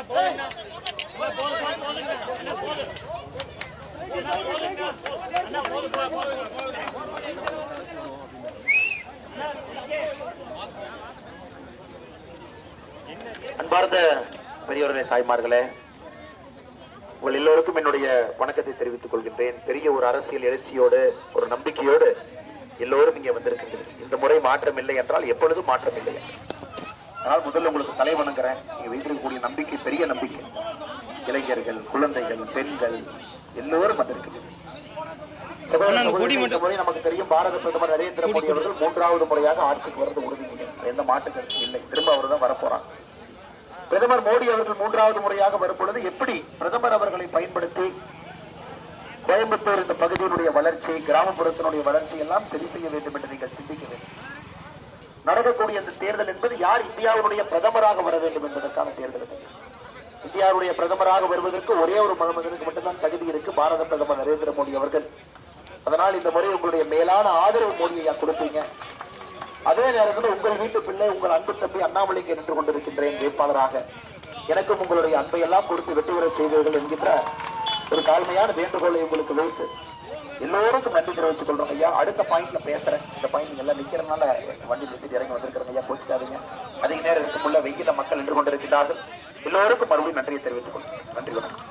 அன்பார்ந்த பெரியவர்களே, தாய்மார்களே, உங்கள் எல்லோருக்கும் என்னுடைய வணக்கத்தை தெரிவித்துக் கொள்கின்றேன். பெரிய ஒரு அரசியல் எழுச்சியோடு, ஒரு நம்பிக்கையோடு எல்லோரும் இங்கே வந்திருக்கின்றனர். இந்த முறை மாற்றம் இல்லை என்றால் எப்பொழுதும் மாற்றம் இல்லை. அதனால் முதல்ல உங்களுக்கு தலை வணங்குறேன். நீங்க வைத்திருக்கக்கூடிய நம்பிக்கை பெரிய நம்பிக்கை. இளைஞர்கள், குழந்தைகள், பெண்கள் எல்லோரும் வந்திருக்கின்றனர். நமக்கு தெரியும், பாரத பிரதமர் நரேந்திர மோடி அவர்கள் 3வது முறையாக ஆட்சிக்கு வந்து உறுதி. எந்த மாற்று கருத்தும் இல்லை. திரும்ப அவர் தான் வரப்போறார். பிரதமர் மோடி அவர்கள் 3வது முறையாக வரும் பொழுது எப்படி பிரதமர் அவர்களை பயன்படுத்தி கோயம்புத்தூர் இந்த பகுதியினுடைய வளர்ச்சி, கிராமப்புறத்தினுடைய வளர்ச்சி எல்லாம் சரி செய்ய வேண்டும் என்று நீங்கள் சிந்திக்க வேண்டும். நடக்கக்கூடிய இந்த தேர்தல் என்பது யார் இந்தியாவுடைய பிரதமராக வர வேண்டும் என்பதற்கான தேர்தல். இந்தியாவுடைய பிரதமராக வருவதற்கு ஒரே ஒரு மனிதனுக்கு மட்டும்தான் தகுதி இருக்கு, பாரத பிரதமர் நரேந்திர மோடி அவர்கள். அதனால் இந்த முறை உங்களுடைய மேலான ஆதரவு மோடியை கொடுப்பீங்க. அதே நேரத்தில் உங்கள் வீட்டு பிள்ளை, உங்கள் அன்பு தம்பி அண்ணாமலைக்கு நின்று கொண்டிருக்கின்றேன் வேட்பாளராக. எனக்கும் உங்களுடைய அன்பை எல்லாம் கொடுத்து வெற்றி பெற செய்வீர்கள் என்கின்ற ஒரு தாழ்மையான வேண்டுகோளை உங்களுக்கு வைத்து எல்லோருக்கும் நன்றி தெரிவித்துக் கொள்றோம் ஐயா. அடுத்த பாயிண்ட்ல பேசுறேன். இந்த பாயிண்ட் நீங்க எல்லாம் நிக்கிறதுனால வண்டி நிறுத்தி இறங்கி வந்திருக்கிறேன் ஐயா, கோச்சிக்காதீங்க. அதிக நேரம் இருக்குமுள்ள வெயில மக்கள் நின்று கொண்டிருக்கிறார்கள். எல்லோருக்கும் மறுபடியும் நன்றியை தெரிவித்துக் கொள்றோம். நன்றி வணக்கம்.